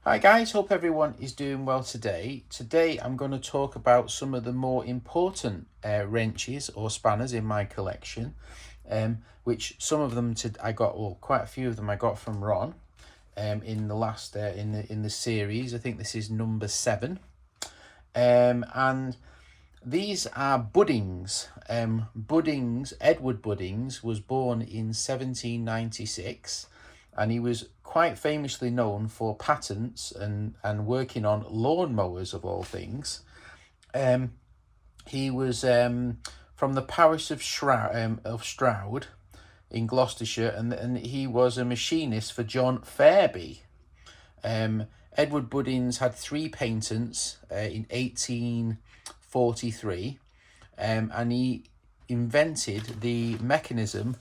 Hi guys, hope everyone is doing well today. Today I'm going to talk about some of the more important wrenches or spanners in my collection, which some of them I got, well, quite a few of them I got from Ron in the last in the series. I think this is number 7, and these are buddings. Edward Buddings was born in 1796, and he was quite famously known for patents and working on lawnmowers of all things. He was from the parish of Stroud in Gloucestershire, and he was a machinist for John Ferrabee. Edward Buddings had 3 patents in 1843, and he invented the mechanism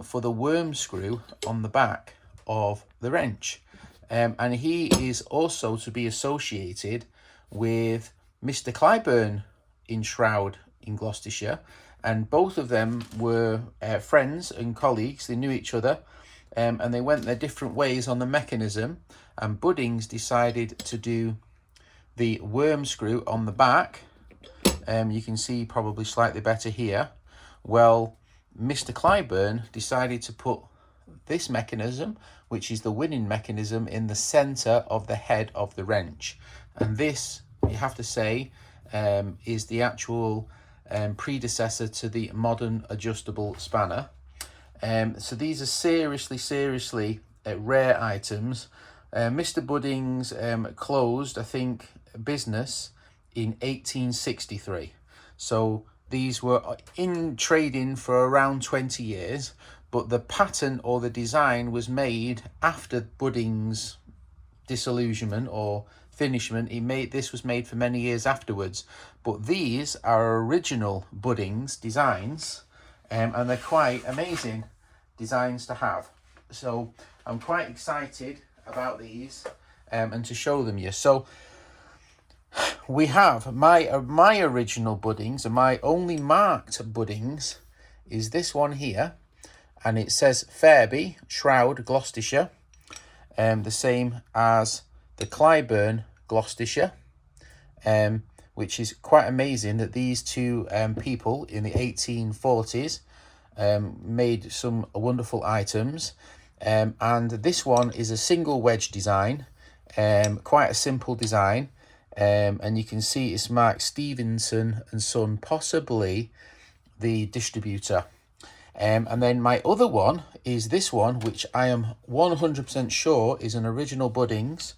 for the worm screw on the back of the wrench. And he is also to be associated with Mr. Clyburn in Stroud in Gloucestershire, and both of them were friends and colleagues. They knew each other, and they went their different ways on the mechanism, and Buddings decided to do the worm screw on the back. You can see probably slightly better here. Well, Mr. Clyburn decided to put this mechanism, which is the winning mechanism, in the center of the head of the wrench. And this, you have to say, is the actual predecessor to the modern adjustable spanner. So these are seriously rare items. Mr. Buddings closed, I think, business in 1863. So these were in trading for around 20 years, but the pattern or the design was made after Buddings' disillusionment or finishment. This was made for many years afterwards, but these are original Buddings designs, and they're quite amazing designs to have. So I'm quite excited about these and to show them you. So we have my original Buddings, and my only marked Buddings is this one here, and it says Ferrabee, Stroud, Gloucestershire, the same as the Clyburn, Gloucestershire, which is quite amazing that these two people in the 1840s made some wonderful items. And this one is a single wedge design, quite a simple design. And you can see it's marked Stevenson and Son, possibly the distributor. And then my other one is this one, which I am 100% sure is an original Buddings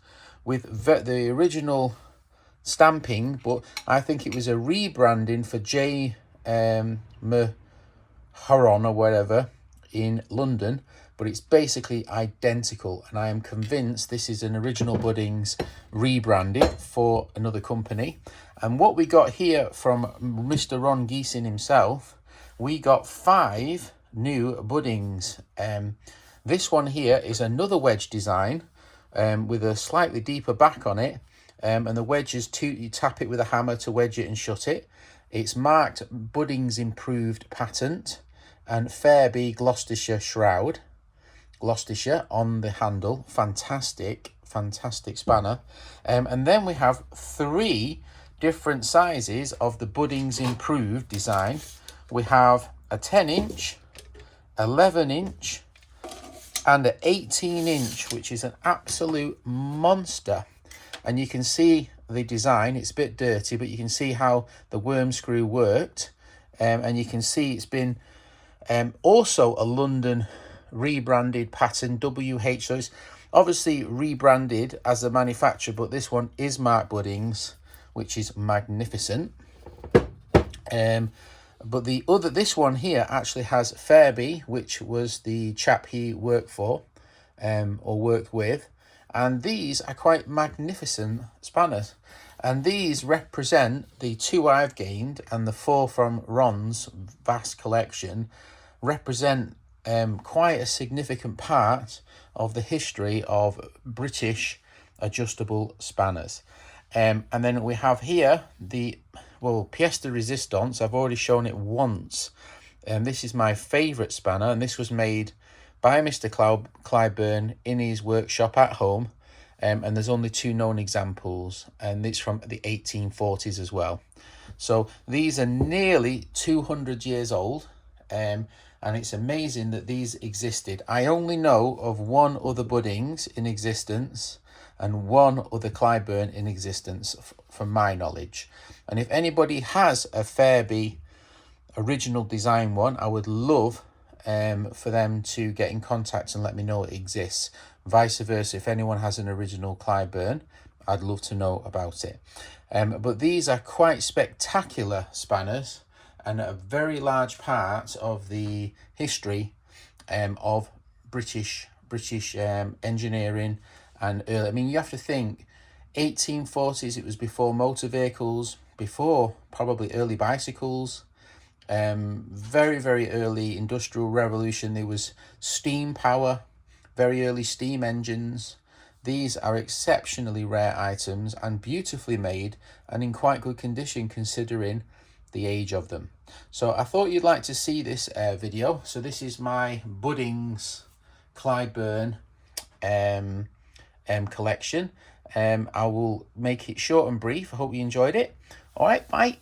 with the original stamping, but I think it was a rebranding for J. Maharon or whatever in London, but it's basically identical, and I am convinced this is an original Buddings rebranded for another company. And what we got here from Mr. Ron Geesin himself, we got 5 new Buddings. This one here is another wedge design with a slightly deeper back on it, and the wedge is you tap it with a hammer to wedge it and shut it. It's marked Buddings Improved Patent and Ferrabee Gloucestershire Stroud, Gloucestershire on the handle. Fantastic spanner. And then we have 3 different sizes of the Buddings Improved design. We have a 10-inch, 11-inch, and an 18-inch, which is an absolute monster. And you can see the design. It's a bit dirty, but you can see how the worm screw worked. And you can see it's been also a London rebranded pattern, WH. So it's obviously rebranded as a manufacturer, but this one is marked Buddings, which is magnificent. But this one here actually has Ferrabee, which was the chap he worked for or worked with. And these are quite magnificent spanners. And these represent the 2 I've gained, and the 4 from Ron's vast collection represent quite a significant part of the history of British adjustable spanners. And then we have here the, pièce de résistance. I've already shown it once. And this is my favourite spanner, and this was made by Mr. Clyburn in his workshop at home. and there's only 2 known examples, and it's from the 1840s as well. So these are nearly 200 years old, and it's amazing that these existed. I only know of 1 other buddings in existence and 1 other Clyburn in existence from my knowledge. And if anybody has a ferrabee original design one, I would love for them to get in contact and let me know it exists. Vice versa, if anyone has an original Clyburn, I'd love to know about it. But these are quite spectacular spanners and a very large part of the history of British engineering and early. I mean, you have to think 1840s, it was before motor vehicles, before probably early bicycles, very, very early industrial revolution. There was steam power, very early steam engines. These are exceptionally rare items and beautifully made and in quite good condition considering the age of them. So I thought you'd like to see this video. So this is my buddings Clyburn collection. I will make it short and brief. I hope you enjoyed it. All right, bye.